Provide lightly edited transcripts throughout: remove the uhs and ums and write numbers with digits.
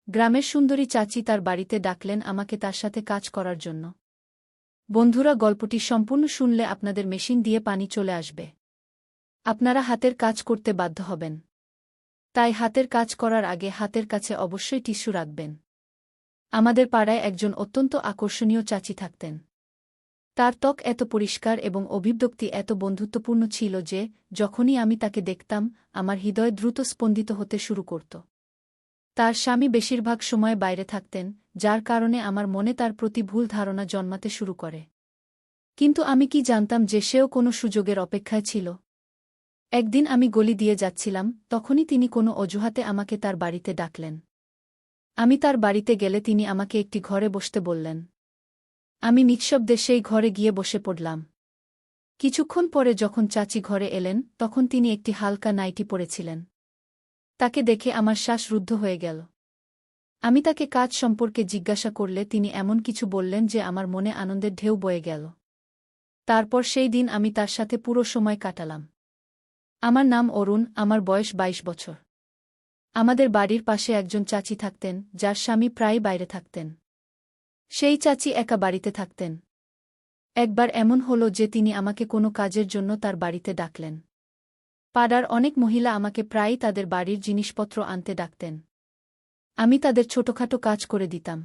গ্রামের সুন্দরী চাচি তার বাড়িতে ডাকলেন আমাকে তার সাথে কাজ করার জন্য। বন্ধুরা, গল্পটি সম্পূর্ণ শুনলে আপনাদের মেশিন দিয়ে পানি চলে আসবে। আপনারা হাতের কাজ করতে বাধ্য হবেন। তাই হাতের কাজ করার আগে হাতের কাছে অবশ্যই টিস্যু রাখবেন। আমাদের পাড়ায় একজন অত্যন্ত আকর্ষণীয় চাচি থাকতেন। তার ত্বক এত পরিষ্কার এবং অভিব্যক্তি এত বন্ধুত্বপূর্ণ ছিল যে যখনই আমি তাকে দেখতাম আমার হৃদয় দ্রুত স্পন্দিত হতে শুরু করত। তার স্বামী বেশিরভাগ সময় বাইরে থাকতেন, যার কারণে আমার মনে তার প্রতি ভুল ধারণা জন্মাতে শুরু করে। কিন্তু আমি কি জানতাম যে সেও কোনো সুযোগের অপেক্ষায় ছিল। একদিন আমি গলি দিয়ে যাচ্ছিলাম, তখনই তিনি কোনো অজুহাতে আমাকে তার বাড়িতে ডাকলেন। আমি তার বাড়িতে গেলে তিনি আমাকে একটি ঘরে বসতে বললেন। আমি নিঃশব্দে সেই ঘরে গিয়ে বসে পড়লাম। কিছুক্ষণ পরে যখন চাচি ঘরে এলেন তখন তিনি একটি হালকা নাইটি পরেছিলেন। তাকে দেখে আমার শ্বাস রুদ্ধ হয়ে গেল। আমি তাকে কাজ সম্পর্কে জিজ্ঞাসা করলে তিনি এমন কিছু বললেন যে আমার মনে আনন্দের ঢেউ বয়ে গেল। তারপর সেই দিন আমি তার সাথে পুরো সময় কাটালাম। আমার নাম অরুণ, আমার বয়স ২২ বছর। আমাদের বাড়ির পাশে একজন চাচি থাকতেন, যার স্বামী প্রায় বাইরে থাকতেন। সেই চাচি একা বাড়িতে থাকতেন। একবার এমন হল যে তিনি আমাকে কোনো কাজের জন্য তার বাড়িতে ডাকলেন। পাড়ার অনেক মহিলা আমাকে প্রায়ই তাদের বাড়ির জিনিসপত্র আনতে ডাকতেন। আমি তাদের ছোটখাটো কাজ করে দিতাম।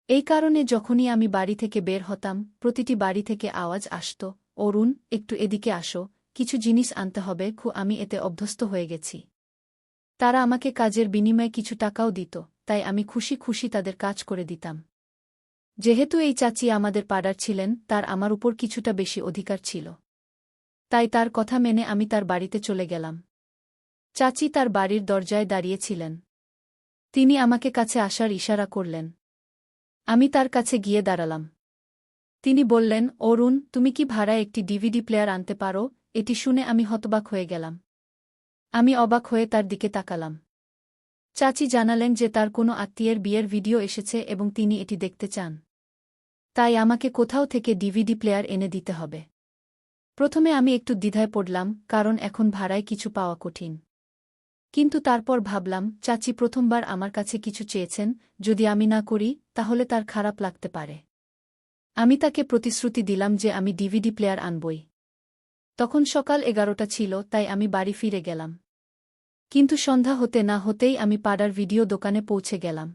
এই কারণে যখনই আমি বাড়ি থেকে বের হতাম, প্রতিটি বাড়ি থেকে আওয়াজ আসত, অরুণ, একটু এদিকে আসো, কিছু জিনিস আনতে হবে। আমি এতে অভ্যস্ত হয়ে গেছি। তারা আমাকে কাজের বিনিময়ে কিছু টাকাও দিত, তাই আমি খুশি খুশি তাদের কাজ করে দিতাম। যেহেতু এই চাচি আমাদের পাড়ার ছিলেন, তার আমার উপর কিছুটা বেশি অধিকার ছিল। তাই তার কথা মেনে আমি তার বাড়িতে চলে গেলাম। চাচি তার বাড়ির দরজায় দাঁড়িয়েছিলেন। তিনি আমাকে কাছে আসার ইশারা করলেন। আমি তার কাছে গিয়ে দাঁড়ালাম। তিনি বললেন, অরুণ, তুমি কি ভাড়ায় একটি ডিভিডি প্লেয়ার আনতে পারো? এটি শুনে আমি হতবাক হয়ে গেলাম। আমি অবাক হয়ে তার দিকে তাকালাম। চাচি জানালেন যে তার কোনো আত্মীয়ের বিয়ের ভিডিও এসেছে এবং তিনি এটি দেখতে চান। তাই আমাকে কোথাও থেকে ডিভিডি প্লেয়ার এনে দিতে হবে। প্রথমে আমি একটু দ্বিধায় পড়লাম, কারণ এখন ভাড়ায় কিছু পাওয়া কঠিন। কিন্তু তারপর ভাবলাম, চাচি প্রথমবার আমার কাছে কিছু চেয়েছেন, যদি আমি না করি তাহলে তার খারাপ লাগতে পারে। আমি তাকে প্রতিশ্রুতি দিলাম যে আমি ডিভিডি প্লেয়ার আনবই। তখন সকাল 11টা ছিল, তাই আমি বাড়ি ফিরে গেলাম। কিন্তু সন্ধ্যা হতে না হতেই আমি পাড়ার ভিডিও দোকানে পৌঁছে গেলাম।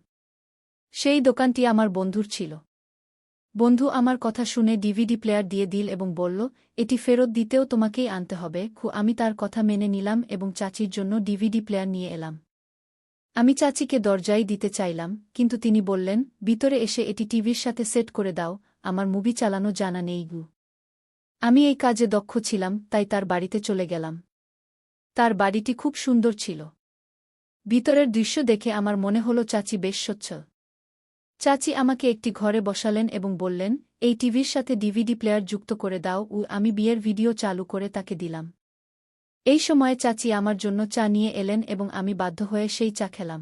সেই দোকানটি আমার বন্ধুর ছিল। বন্ধু আমার কথা শুনে ডিভিডি প্লেয়ার দিয়ে দিল এবং বলল, এটি ফেরত দিতেও তোমাকেই আনতে হবে। আমি তার কথা মেনে নিলাম এবং চাচির জন্য ডিভিডি প্লেয়ার নিয়ে এলাম। আমি চাচিকে দরজায় দিতে চাইলাম, কিন্তু তিনি বললেন, ভিতরে এসে এটি টিভির সাথে সেট করে দাও, আমার মুভি চালানো জানা নেই গু। আমি এই কাজে দক্ষ ছিলাম, তাই তার বাড়িতে চলে গেলাম। তার বাড়িটি খুব সুন্দর ছিল। ভিতরের দৃশ্য দেখে আমার মনে হলো চাচি বেশ সচ্ছল। চাচি আমাকে একটি ঘরে বসালেন এবং বললেন, এই টিভির সাথে ডিভিডি প্লেয়ার যুক্ত করে দাও। আমি বিয়ের ভিডিও চালু করে তাকে দিলাম। এই সময়ে চাচি আমার জন্য চা নিয়ে এলেন এবং আমি বাধ্য হয়ে সেই চা খেলাম।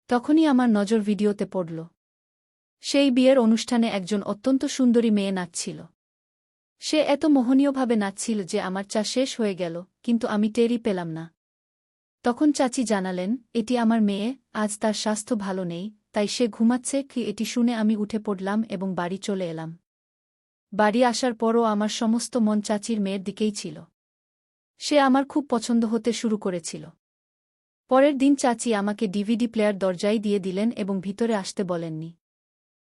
তখনই আমার নজর ভিডিওতে পড়ল। সেই বিয়ের অনুষ্ঠানে একজন অত্যন্ত সুন্দরী মেয়ে নাচছিল। সে এত মোহনীয়ভাবে নাচছিল যে আমার চা শেষ হয়ে গেল, কিন্তু আমি টেরই পেলাম না। তখন চাচি জানালেন, এটি আমার মেয়ে, আজ তার স্বাস্থ্য ভালো নেই, তাই সে ঘুমাচ্ছে। এটি শুনে আমি উঠে পড়লাম এবং বাড়ি চলে এলাম। বাড়ি আসার পরও আমার সমস্ত মন চাচির মেয়ের দিকেই ছিল। সে আমার খুব পছন্দ হতে শুরু করেছিল। পরের দিন চাচি আমাকে ডিভিডি প্লেয়ার দরজায় দিয়ে দিলেন এবং ভিতরে আসতে বলেননি।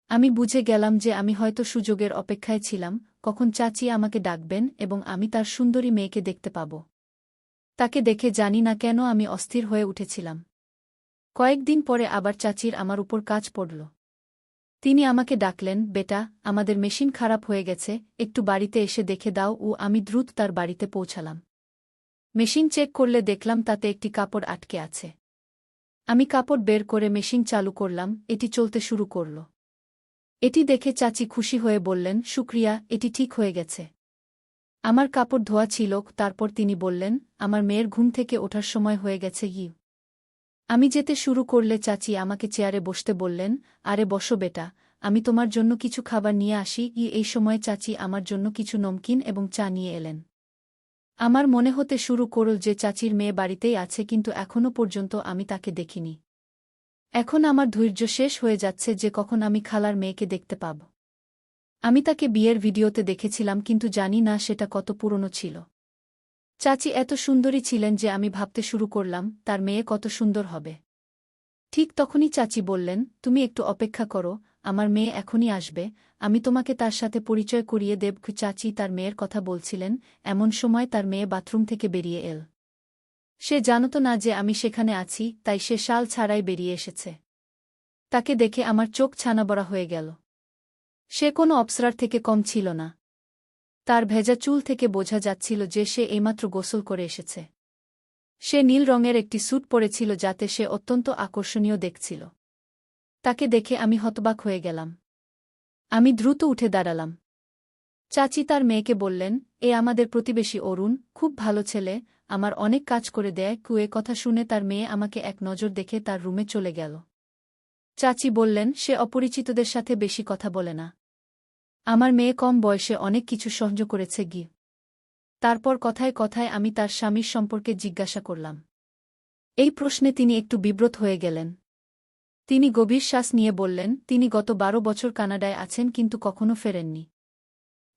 আমি বুঝে গেলাম যে আমি হয়তো সুযোগের অপেক্ষায় ছিলাম, কখন চাচি আমাকে ডাকবেন এবং আমি তার সুন্দরী মেয়েকে দেখতে পাব। তাকে দেখে জানি না কেন আমি অস্থির হয়ে উঠেছিলাম। কয়েকদিন পরে আবার চাচির আমার উপর কাজ পড়ল। তিনি আমাকে ডাকলেন, বেটা, আমাদের মেশিন খারাপ হয়ে গেছে, একটু বাড়িতে এসে দেখে দাও। আমি দ্রুত তার বাড়িতে পৌঁছালাম। মেশিন চেক করলে দেখলাম তাতে একটি কাপড় আটকে আছে। আমি কাপড় বের করে মেশিন চালু করলাম, এটি চলতে শুরু করল। এটি দেখে চাচি খুশি হয়ে বললেন, শুক্রিয়া, এটি ঠিক হয়ে গেছে। আমার কাপড় ধোয়া ছিল। তারপর তিনি বললেন, আমার মেয়ের ঘুম থেকে ওঠার সময় হয়ে গেছে। আমি যেতে শুরু করলে চাচি আমাকে চেয়ারে বসতে বললেন, আরে বসো বেটা, আমি তোমার জন্য কিছু খাবার নিয়ে আসি। এই সময় চাচি আমার জন্য কিছু নমকিন এবং চা নিয়ে এলেন। আমার মনে হতে শুরু করল যে চাচির মেয়ে বাড়িতেই আছে, কিন্তু এখনও পর্যন্ত আমি তাকে দেখিনি। এখন আমার ধৈর্য শেষ হয়ে যাচ্ছে যে কখন আমি খালার মেয়েকে দেখতে পাব। আমি তাকে বিয়ের ভিডিওতে দেখেছিলাম কিন্তু জানি না সেটা কত পুরনো ছিল। চাচি এত সুন্দরী ছিলেন যে আমি ভাবতে শুরু করলাম তার মেয়ে কত সুন্দর হবে। ঠিক তখনই চাচি বললেন, তুমি একটু অপেক্ষা করো, আমার মেয়ে এখনই আসবে, আমি তোমাকে তার সাথে পরিচয় করিয়ে দেব। চাচি তার মেয়ের কথা বলছিলেন, এমন সময় তার মেয়ে বাথরুম থেকে বেরিয়ে এল। সে জানত না যে আমি সেখানে আছি, তাই সে শাল ছাড়াই বেরিয়ে এসেছে। তাকে দেখে আমার চোখ ছানাবড়া হয়ে গেল। সে কোনো অপ্সরার থেকে কম ছিল না। তার ভেজা চুল থেকে বোঝা যাচ্ছিল যে সে এইমাত্র গোসল করে এসেছে। সে নীল রঙের একটি স্যুট পরেছিল যাতে সে অত্যন্ত আকর্ষণীয় দেখছিল। তাকে দেখে আমি হতবাক হয়ে গেলাম। আমি দ্রুত উঠে দাঁড়ালাম। চাচি তার মেয়েকে বললেন, এ আমাদের প্রতিবেশী অরুণ, খুব ভালো ছেলে, আমার অনেক কাজ করে দেয়। কুয়ে কথা শুনে তার মেয়ে আমাকে এক নজর দেখে তার রুমে চলে গেল। চাচি বললেন, সে অপরিচিতদের সাথে বেশি কথা বলে না। আমার মেয়ে কম বয়সে অনেক কিছু সহ্য করেছে গি। তারপর কথায় কথায় আমি তার স্বামীর সম্পর্কে জিজ্ঞাসা করলাম। এই প্রশ্নে তিনি একটু বিব্রত হয়ে গেলেন। তিনি গভীর শ্বাস নিয়ে বললেন, তিনি গত 12 বছর কানাডায় আছেন কিন্তু কখনো ফেরেননি।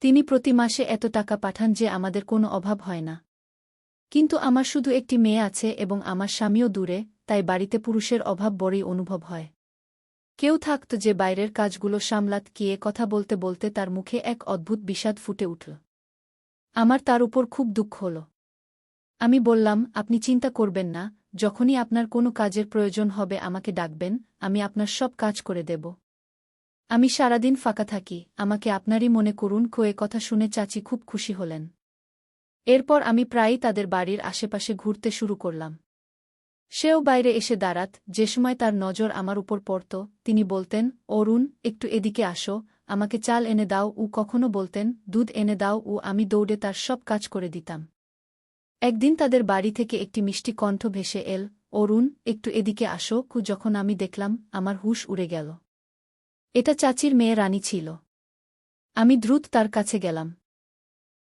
তিনি প্রতি মাসে এত টাকা পাঠান যে আমাদের কোনো অভাব হয় না। কিন্তু আমার শুধু একটি মেয়ে আছে এবং আমার স্বামীও দূরে, তাই বাড়িতে পুরুষের অভাব বড়ই অনুভব হয়। কেউ থাকত যে বাইরের কাজগুলো সামলাত। গিয়ে কথা বলতে বলতে তার মুখে এক অদ্ভুত বিষাদ ফুটে উঠল। আমার তার উপর খুব দুঃখ হল। আমি বললাম, আপনি চিন্তা করবেন না, যখনই আপনার কোনো কাজের প্রয়োজন হবে আমাকে ডাকবেন, আমি আপনার সব কাজ করে দেব। আমি সারাদিন ফাঁকা থাকি, আমাকে আপনারই মনে করুন। কয়ে কথা শুনে চাচি খুব খুশি হলেন। এরপর আমি প্রায়ই তাদের বাড়ির আশেপাশে ঘুরতে শুরু করলাম। সেও বাইরে এসে দাঁড়াত, যে সময় তার নজর আমার উপর পড়ত তিনি বলতেন, অরুণ, একটু এদিকে আসো, আমাকে চাল এনে দাও। কখনো বলতেন, দুধ এনে দাও। আমি দৌড়ে তার সব কাজ করে দিতাম। একদিন তাদের বাড়ি থেকে একটি মিষ্টি কণ্ঠ ভেসে এল, অরুণ, একটু এদিকে আসো। যখন আমি দেখলাম, আমার হুঁশ উড়ে গেল। এটা চাচির মেয়ে রানী ছিল। আমি দ্রুত তার কাছে গেলাম।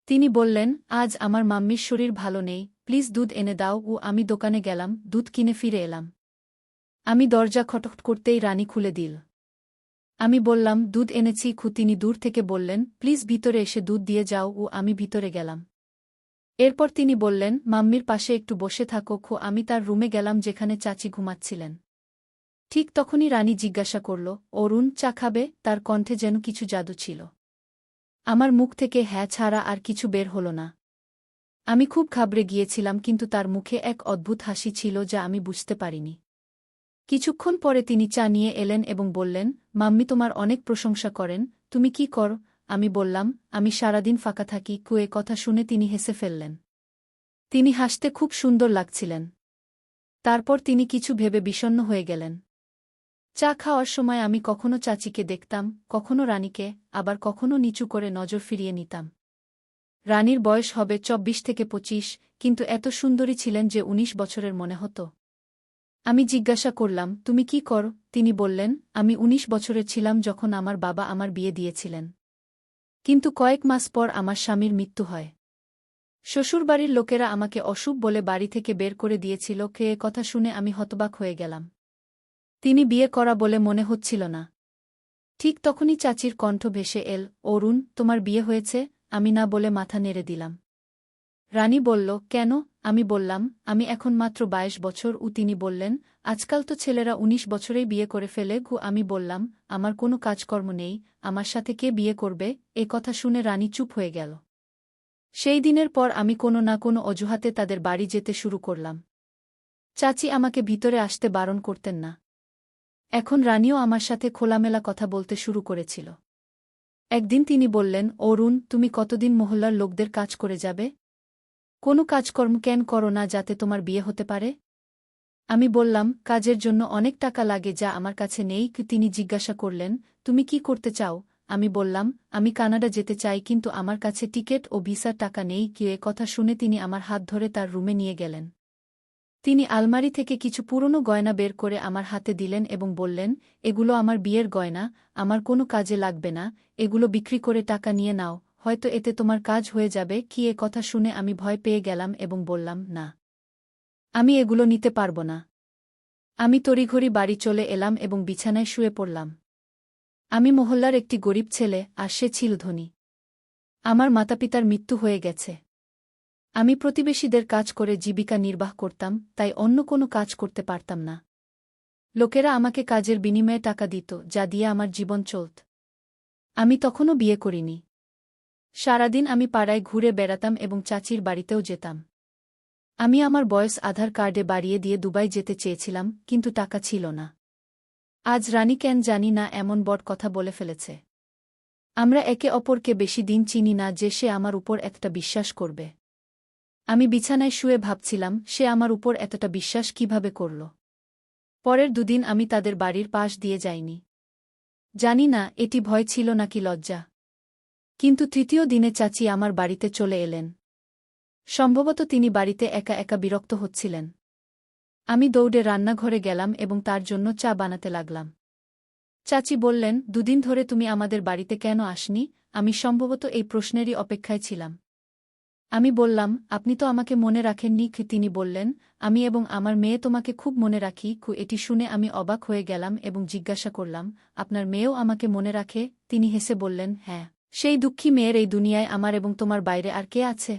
তিনি বললেন, আজ আমার মাম্মির শরীর ভালো নেই, প্লিজ দুধ এনে দাও। আমি দোকানে গেলাম, দুধ কিনে ফিরে এলাম। আমি দরজা খটখট করতেই রানী খুলে দিল। আমি বললাম, দুধ এনেছি। তিনি দূর থেকে বললেন, প্লিজ ভিতরে এসে দুধ দিয়ে যাও। আমি ভিতরে গেলাম। এরপর তিনি বললেন, মাম্মির পাশে একটু বসে থাকো। আমি তার রুমে গেলাম যেখানে চাচি ঘুমাচ্ছিলেন। ঠিক তখনই রানী জিজ্ঞাসা করল, অরুণ, চা খাবে? তার কণ্ঠে যেন কিছু জাদু ছিল। আমার মুখ থেকে হ্যাঁ ছাড়া আর কিছু বের হল না। আমি খুব ঘাবড়ে গিয়েছিলাম কিন্তু তার মুখে এক অদ্ভুত হাসি ছিল যা আমি বুঝতে পারিনি। কিছুক্ষণ পরে তিনি চা নিয়ে এলেন এবং বললেন, মাম্মি তোমার অনেক প্রশংসা করেন, তুমি কি কর? আমি বললাম, আমি সারাদিন ফাঁকা থাকি। কুয়ে কথা শুনে তিনি হেসে ফেললেন। তিনি হাসতে খুব সুন্দর লাগছিলেন। তারপর তিনি কিছু ভেবে বিষণ্ণ হয়ে গেলেন। চা খাওয়ার সময় আমি কখনো চাচিকে দেখতাম, কখনো রানীকে, আবার কখনো নিচু করে নজর ফিরিয়ে নিতাম। রানীর বয়স হবে 24 থেকে 25, কিন্তু এত সুন্দরী ছিলেন যে 19 বছরের মনে হতো। আমি জিজ্ঞাসা করলাম, তুমি কি কর? তিনি বললেন, আমি 19 বছরের ছিলাম যখন আমার বাবা আমার বিয়ে দিয়েছিলেন। কিন্তু কয়েক মাস পর আমার স্বামীর মৃত্যু হয়। শ্বশুরবাড়ির লোকেরা আমাকে অশুভ বলে বাড়ি থেকে বের করে দিয়েছিল। এ কথা শুনে আমি হতবাক হয়ে গেলাম। তিনি বিয়ে করা বলে মনে হচ্ছিল না। ঠিক তখনই চাচির কণ্ঠ ভেসে এল, অরুণ, তোমার বিয়ে হয়েছে? আমি না বলে মাথা নেড়ে দিলাম। রানী বলল, কেন? আমি বললাম, আমি এখন মাত্র 22 বছর। তিনি বললেন, আজকাল তো ছেলেরা 19 বছরেই বিয়ে করে ফেলে। আমি বললাম, আমার কোনো কাজকর্ম নেই, আমার সাথে কে বিয়ে করবে? এ কথা শুনে রানী চুপ হয়ে গেল। সেই দিনের পর আমি কোনো না কোনো অজুহাতে তাদের বাড়ি যেতে শুরু করলাম। চাচি আমাকে ভিতরে আসতে বারণ করতেন না। এখন রানীও আমার সাথে খোলামেলা কথা বলতে শুরু করেছিল। একদিন তিনি বললেন, অরুণ, তুমি কতদিন মহল্লার লোকদের কাজ করে যাবে? কোনো কাজকর্ম কেন করো না যাতে তোমার বিয়ে হতে পারে? আমি বললাম, কাজের জন্য অনেক টাকা লাগে যা আমার কাছে নেই। তিনি জিজ্ঞাসা করলেন, তুমি কি করতে চাও? আমি বললাম, আমি কানাডা যেতে চাই কিন্তু আমার কাছে টিকেট ও ভিসার টাকা নেই। এ কথা শুনে তিনি আমার হাত ধরে তার রুমে নিয়ে গেলেন। তিনি আলমারি থেকে কিছু পুরনো গয়না বের করে আমার হাতে দিলেন এবং বললেন, এগুলো আমার বিয়ের গয়না, আমার কোনো কাজে লাগবে না, এগুলো বিক্রি করে টাকা নিয়ে নাও, হয়তো এতে তোমার কাজ হয়ে যাবে। এ কথা শুনে আমি ভয় পেয়ে গেলাম এবং বললাম, না, আমি এগুলো নিতে পারব না। আমি তড়িঘড়ি বাড়ি চলে এলাম এবং বিছানায় শুয়ে পড়লাম। আমি মহল্লার একটি গরিব ছেলে, আর সে ছিল ধনী। আমার মাতাপিতার মৃত্যু হয়ে গেছে। আমি প্রতিবেশীদের কাজ করে জীবিকা নির্বাহ করতাম, তাই অন্য কোনো কাজ করতে পারতাম না। লোকেরা আমাকে কাজের বিনিময়ে টাকা দিত, যা দিয়ে আমার জীবন চলত। আমি তখনও বিয়ে করিনি। সারাদিন আমি পাড়ায় ঘুরে বেড়াতাম এবং চাচির বাড়িতেও যেতাম। আমি আমার বয়স আধার কার্ডে বাড়িয়ে দিয়ে দুবাই যেতে চেয়েছিলাম, কিন্তু টাকা ছিল না। আজ রানী কেন জানি না এমন বড় কথা বলে ফেলেছে। আমরা একে অপরকে বেশি দিন চিনি না যে সে আমার উপর এতটা বিশ্বাস করবে। আমি বিছানায় শুয়ে ভাবছিলাম, সে আমার উপর এতটা বিশ্বাস কিভাবে করল। পরের দুদিন আমি তাদের বাড়ির পাশ দিয়ে যাইনি। জানি না এটি ভয় ছিল নাকি লজ্জা। কিন্তু তৃতীয় দিনে চাচি আমার বাড়িতে চলে এলেন। সম্ভবত তিনি বাড়িতে একা একা বিরক্ত হচ্ছিলেন। আমি দৌড়ে রান্নাঘরে গেলাম এবং তার জন্য চা বানাতে লাগলাম। চাচি বললেন, দুদিন ধরে তুমি আমাদের বাড়িতে কেন আসনি? আমি সম্ভবত এই প্রশ্নেরই অপেক্ষায় ছিলাম। আমি বললাম, আপনি তো আমাকে মনে রাখেননি। তিনি বললেন, আমি এবং আমার মেয়ে তোমাকে খুব মনে রাখি। এটি শুনে আমি অবাক হয়ে গেলাম এবং জিজ্ঞাসা করলাম, আপনার মেয়েও আমাকে মনে রাখে? তিনি হেসে বললেন, হ্যাঁ। সেই দুঃখী মেয়ের এই দুনিয়ায় আমার এবং তোমার বাইরে আর কে আছে?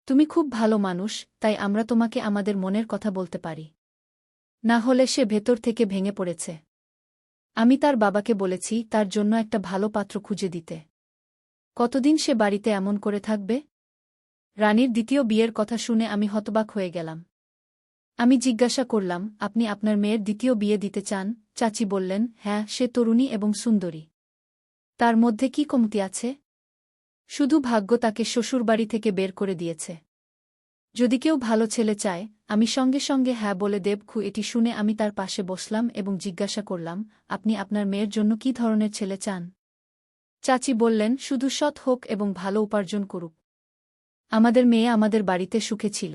তুমি খুব ভালো মানুষ, তাই আমরা তোমাকে আমাদের মনের কথা বলতে পারি। না হলে সে ভেতর থেকে ভেঙে পড়েছে। আমি তার বাবাকে বলেছি তার জন্য একটা ভালো পাত্র খুঁজে দিতে। কতদিন সে বাড়িতে এমন করে থাকবে? রানীর দ্বিতীয় বিয়ের কথা শুনে আমি হতবাক হয়ে গেলাম। আমি জিজ্ঞাসা করলাম, আপনি আপনার মেয়ের দ্বিতীয় বিয়ে দিতে চান? চাচি বললেন, হ্যাঁ, সে তরুণী এবং সুন্দরী। তার মধ্যে কি কমতি আছে? শুধু ভাগ্য তাকে শ্বশুরবাড়ি থেকে বের করে দিয়েছে। যদি কেউ ভালো ছেলে চায়, আমি সঙ্গে সঙ্গে হ্যাঁ বলে দেব। এটি শুনে আমি তার পাশে বসলাম এবং জিজ্ঞাসা করলাম, আপনি আপনার মেয়ের জন্য কি ধরনের ছেলে চান? চাচি বললেন, শুধু সৎ হোক এবং ভালো উপার্জন করুক। আমাদের মেয়ে আমাদের বাড়িতে সুখে ছিল।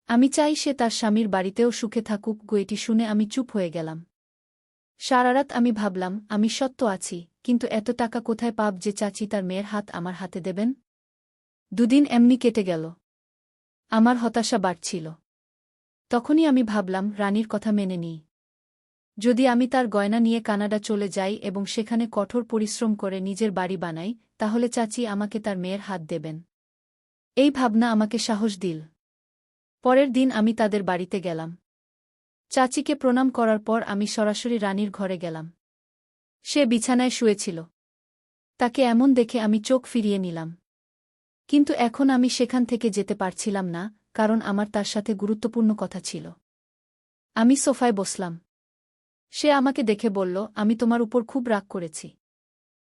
আমি চাই সে তার স্বামীর বাড়িতেও সুখে থাকুক। এটি শুনে আমি চুপ হয়ে গেলাম। সারারাত আমি ভাবলাম, আমি সত্য আছি, কিন্তু এত টাকা কোথায় পাব যে চাচি তার মেয়ের হাত আমার হাতে দেবেন? দুদিন এমনি কেটে গেল। আমার হতাশা বাড়ছিল। তখনই আমি ভাবলাম, রানীর কথা মেনে নিই। যদি আমি তার গয়না নিয়ে কানাডা চলে যাই এবং সেখানে কঠোর পরিশ্রম করে নিজের বাড়ি বানাই, তাহলে চাচি আমাকে তার মেয়ের হাত দেবেন। এই ভাবনা আমাকে সাহস দিল। পরের দিন আমি তাদের বাড়িতে গেলাম। চাচিকে প্রণাম করার পর আমি সরাসরি রানীর ঘরে গেলাম। সে বিছানায় শুয়েছিল। তাকে এমন দেখে আমি চোখ ফিরিয়ে নিলাম। কিন্তু এখন আমি সেখান থেকে যেতে পারছিলাম না, কারণ আমার তার সাথে গুরুত্বপূর্ণ কথা ছিল। আমি সোফায় বসলাম। সে আমাকে দেখে বলল, আমি তোমার উপর খুব রাগ করেছি।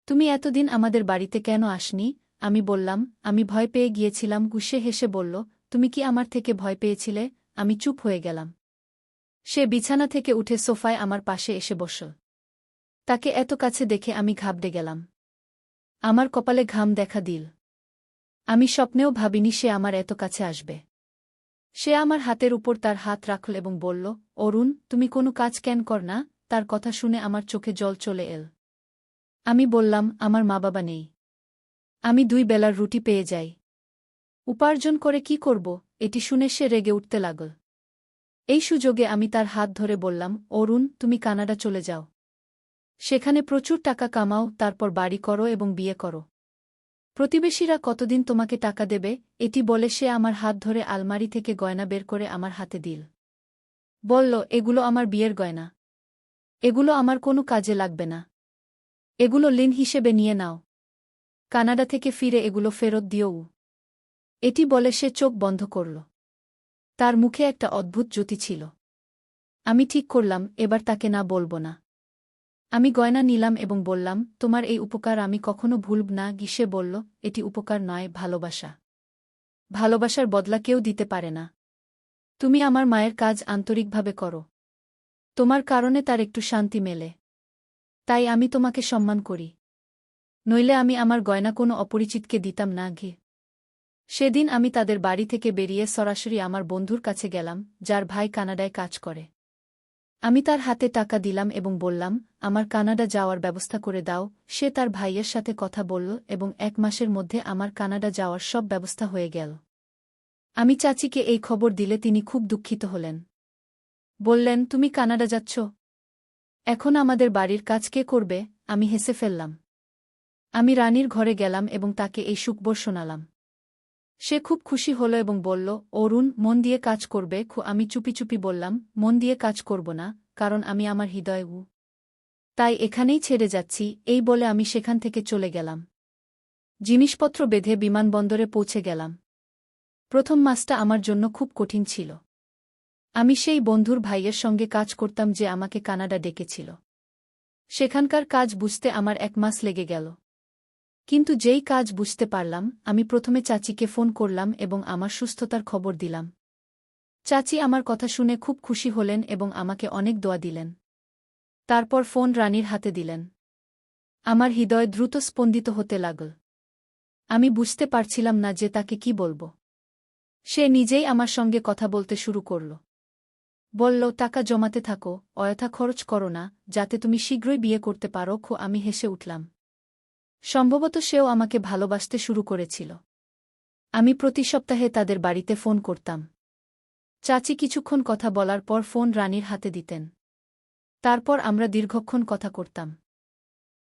তুমি এতদিন আমাদের বাড়িতে কেন আসনি? আমি বললাম, আমি ভয় পেয়ে গিয়েছিলাম। সে হেসে বলল, তুমি কি আমার থেকে ভয় পেয়েছিলে? আমি চুপ হয়ে গেলাম। সে বিছানা থেকে উঠে সোফায় আমার পাশে এসে বসল। তাকে এত কাছে দেখে আমি ঘাবড়ে গেলাম। আমার কপালে ঘাম দেখা দিল। আমি স্বপ্নেও ভাবিনি সে আমার এত কাছে আসবে। সে আমার হাতের উপর তার হাত রাখল এবং বলল, অরুণ, তুমি কোনো কাজ কেন কর না? তার কথা শুনে আমার চোখে জল চলে এল। আমি বললাম, আমার মা বাবা নেই। আমি 2 বেলার রুটি পেয়ে যাই। উপার্জন করে কি করব? এটি শুনে সে রেগে উঠতে লাগল। এই সুযোগে আমি তার হাত ধরে বললাম, অরুণ, তুমি কানাডা চলে যাও। সেখানে প্রচুর টাকা কামাও, তারপর বাড়ি করো এবং বিয়ে করো। প্রতিবেশীরা কতদিন তোমাকে টাকা দেবে? এটি বলে সে আমার হাত ধরে আলমারি থেকে গয়না বের করে আমার হাতে দিল। বলল, এগুলো আমার বিয়ের গয়না। এগুলো আমার কোনো কাজে লাগবে না। এগুলো ঋণ হিসেবে নিয়ে নাও। কানাডা থেকে ফিরে এগুলো ফেরত দিও। এটি বলে সে চোখ বন্ধ করল। তার মুখে একটা অদ্ভুত জ্যোতি ছিল। আমি ঠিক করলাম, এবার তাকে না বলব না। আমি গয়না নিলাম এবং বললাম, তোমার এই উপকার আমি কখনো ভুলব না। সে বলল, এটি উপকার নয়, ভালোবাসা। ভালোবাসার বদলা কেউ দিতে পারে না। তুমি আমার মায়ের কাজ আন্তরিকভাবে করো। তোমার কারণে তার একটু শান্তি মেলে। তাই আমি তোমাকে সম্মান করি। নইলে আমি আমার গয়না কোনো অপরিচিতকে দিতাম না। সেদিন আমি তাদের বাড়ি থেকে বেরিয়ে সরাসরি আমার বন্ধুর কাছে গেলাম, যার ভাই কানাডায় কাজ করে। আমি তার হাতে টাকা দিলাম এবং বললাম, আমার কানাডা যাওয়ার ব্যবস্থা করে দাও। সে তার ভাইয়ের সাথে কথা বলল এবং 1 মাসের মধ্যে আমার কানাডা যাওয়ার সব ব্যবস্থা হয়ে গেল। আমি চাচিকে এই খবর দিলে তিনি খুব দুঃখিত হলেন। বললেন, তুমি কানাডা যাচ্ছ? এখন আমাদের বাড়ির কাজ কে করবে? আমি হেসে ফেললাম। আমি রানীর ঘরে গেলাম এবং তাকে এই সুখবর শোনালাম। সে খুব খুশি হল এবং বলল, অরুণ, মন দিয়ে কাজ করবে। আমি চুপি চুপি বললাম, মন দিয়ে কাজ করব না, কারণ আমি আমার হৃদয় তাই এখানেই ছেড়ে যাচ্ছি। এই বলে আমি সেখান থেকে চলে গেলাম। জিনিসপত্র বেঁধে বিমানবন্দরে পৌঁছে গেলাম। প্রথম মাসটা আমার জন্য খুব কঠিন ছিল। আমি সেই বন্ধুর ভাইয়ের সঙ্গে কাজ করতাম যে আমাকে কানাডা ডেকেছিল। সেখানকার কাজ বুঝতে আমার 1 মাস লেগে গেল। কিন্তু যেই কাজ বুঝতে পারলাম, আমি প্রথমে চাচিকে ফোন করলাম এবং আমার সুস্থতার খবর দিলাম। চাচি আমার কথা শুনে খুব খুশি হলেন এবং আমাকে অনেক দোয়া দিলেন। তারপর ফোন রানীর হাতে দিলেন। আমার হৃদয় দ্রুত স্পন্দিত হতে লাগল। আমি বুঝতে পারছিলাম না যে তাকে কি বলবো। সে নিজেই আমার সঙ্গে কথা বলতে শুরু করল। বলল, টাকা জমাতে থাকো, অযথা খরচ করো না, যাতে তুমি শীঘ্রই বিয়ে করতে পারো। আমি হেসে উঠলাম। সম্ভবত সেও আমাকে ভালোবাসতে শুরু করেছিল। আমি প্রতি সপ্তাহে তাদের বাড়িতে ফোন করতাম। চাচি কিছুক্ষণ কথা বলার পর ফোন রানীর হাতে দিতেন। তারপর আমরা দীর্ঘক্ষণ কথা করতাম।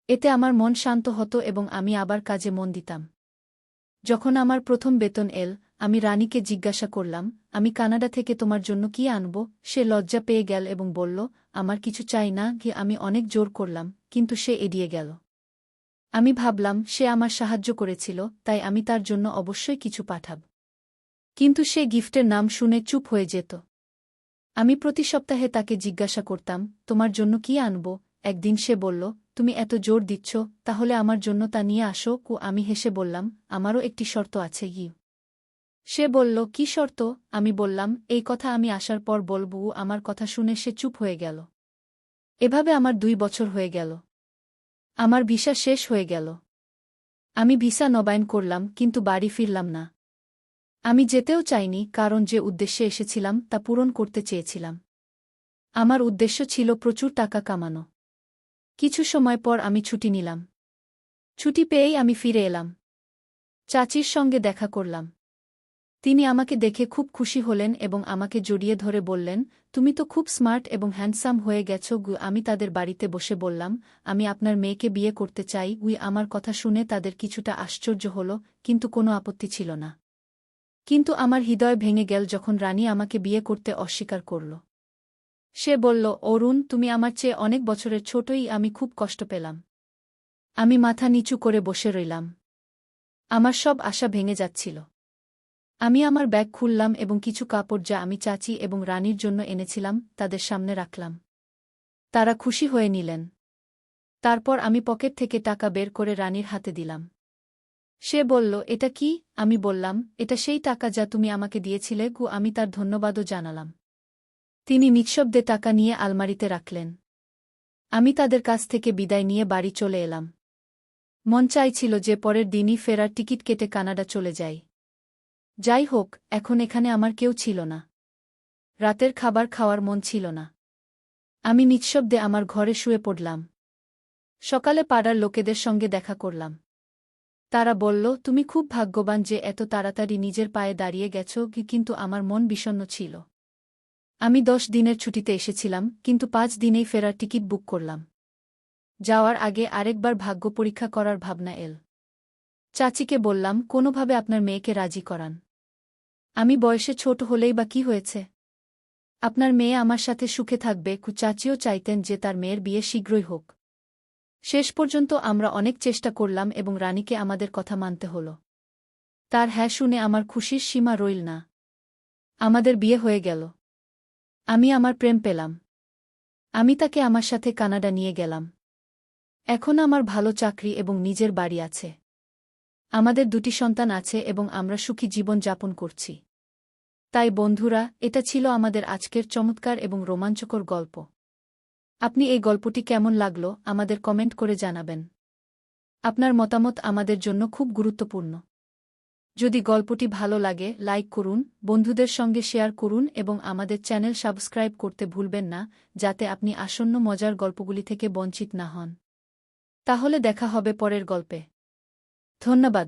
এতে আমার মন শান্ত হতো এবং আমি আবার কাজে মন দিতাম। যখন আমার প্রথম বেতন এল, আমি রানীকে জিজ্ঞাসা করলাম, আমি কানাডা থেকে তোমার জন্য কি আনব? সে লজ্জা পেয়ে গেল এবং বলল, আমার কিছু চাই না। আমি অনেক জোর করলাম, কিন্তু সে এড়িয়ে গেল। আমি ভাবলাম, সে আমার সাহায্য করেছিল, তাই আমি তার জন্য অবশ্যই কিছু পাঠাব। কিন্তু সে গিফটের নাম শুনে চুপ হয়ে যেত। আমি প্রতি সপ্তাহে তাকে জিজ্ঞাসা করতাম, তোমার জন্য কি আনব? একদিন সে বলল, তুমি এত জোর দিচ্ছ, তাহলে আমার জন্য তা নিয়ে আসো। আমি হেসে বললাম, আমারও একটি শর্ত আছে। সে বলল, কি শর্ত? আমি বললাম, এই কথা আমি আসার পর বলবো। আমার কথা শুনে সে চুপ হয়ে গেল। এভাবে আমার 2 বছর হয়ে গেল। আমার ভিসা শেষ হয়ে গেল। আমি ভিসা নবায়ন করলাম, কিন্তু বাড়ি ফিরলাম না। আমি যেতেও চাইনি, কারণ যে উদ্দেশ্যে এসেছিলাম তা পূরণ করতে চেয়েছিলাম। আমার উদ্দেশ্য ছিল প্রচুর টাকা কামানো। কিছু সময় পর আমি ছুটি নিলাম। ছুটি পেয়েই আমি ফিরে এলাম। চাচির সঙ্গে দেখা করলাম। তিনি আমাকে দেখে খুব খুশি হলেন এবং আমাকে জড়িয়ে ধরে বললেন, তুমি তো খুব স্মার্ট এবং হ্যান্ডসাম হয়ে গেছ। আমি তাদের বাড়িতে বসে বললাম, আমি আপনার মেয়েকে বিয়ে করতে চাই। আমার কথা শুনে তাদের কিছুটা আশ্চর্য হল, কিন্তু কোনো আপত্তি ছিল না। কিন্তু আমার হৃদয় ভেঙে গেল যখন রানী আমাকে বিয়ে করতে অস্বীকার করল। সে বলল, অরুণ, তুমি আমার চেয়ে অনেক বছরের ছোটই। আমি খুব কষ্ট পেলাম। আমি মাথা নিচু করে বসে রইলাম। আমার সব আশা ভেঙে যাচ্ছিল। আমি আমার ব্যাগ খুললাম এবং কিছু কাপড় যা আমি চাচি এবং রানীর জন্য এনেছিলাম তাদের সামনে রাখলাম। তারা খুশি হয়ে নিলেন। তারপর আমি পকেট থেকে টাকা বের করে রানীর হাতে দিলাম। সে বলল, এটা কি? আমি বললাম, এটা সেই টাকা যা তুমি আমাকে দিয়েছিলে। আমি তার ধন্যবাদও জানালাম। তিনি নিঃশব্দে টাকা নিয়ে আলমারিতে রাখলেন। আমি তাদের কাছ থেকে বিদায় নিয়ে বাড়ি চলে এলাম। মন চাইছিল যে পরের দিনই ফেরার টিকিট কেটে কানাডা চলে যাই। যাই হোক, এখন এখানে আমার কেউ ছিল না। রাতের খাবার খাওয়ার মন ছিল না। আমি নিঃশব্দে আমার ঘরে শুয়ে পড়লাম। সকালে পাড়ার লোকেদের সঙ্গে দেখা করলাম। তারা বলল, তুমি খুব ভাগ্যবান যে এত তাড়াতাড়ি নিজের পায়ে দাঁড়িয়ে গেছ। কিন্তু আমার মন বিষণ্ণ ছিল। আমি 10 দিনের ছুটিতে এসেছিলাম, কিন্তু 5 দিনেই ফেরার টিকিট বুক করলাম। যাওয়ার আগে আরেকবার ভাগ্য পরীক্ষা করার ভাবনা এল। চাচিকে বললাম, কোনোভাবে আপনার মেয়েকে রাজি করান। আমি বয়সে ছোট হলেই বা কি হয়েছে? আপনার মেয়ে আমার সাথে সুখে থাকবে। চাচিও চাইতেন যে তার মেয়ের বিয়ে শীঘ্রই হোক। শেষ পর্যন্ত আমরা অনেক চেষ্টা করলাম এবং রানীকে আমাদের কথা মানতে হল। তার হ্যাঁ শুনে আমার খুশির সীমা রইল না। আমাদের বিয়ে হয়ে গেল। আমি আমার প্রেম পেলাম। আমি তাকে আমার সাথে কানাডা নিয়ে গেলাম। এখন আমার ভালো চাকরি এবং নিজের বাড়ি আছে। আমাদের 2টি সন্তান আছে এবং আমরা সুখী জীবন যাপন করছি। তাই বন্ধুরা, এটা ছিল আমাদের আজকের চমৎকার এবং রোমাঞ্চকর গল্প। আপনি এই গল্পটি কেমন লাগলো আমাদের কমেন্ট করে জানাবেন। আপনার মতামত আমাদের জন্য খুব গুরুত্বপূর্ণ। যদি গল্পটি ভালো লাগে, লাইক করুন, বন্ধুদের সঙ্গে শেয়ার করুন এবং আমাদের চ্যানেল সাবস্ক্রাইব করতে ভুলবেন না, যাতে আপনি আসন্ন মজার গল্পগুলি থেকে বঞ্চিত না হন। তাহলে দেখা হবে পরের গল্পে। ধন্যবাদ।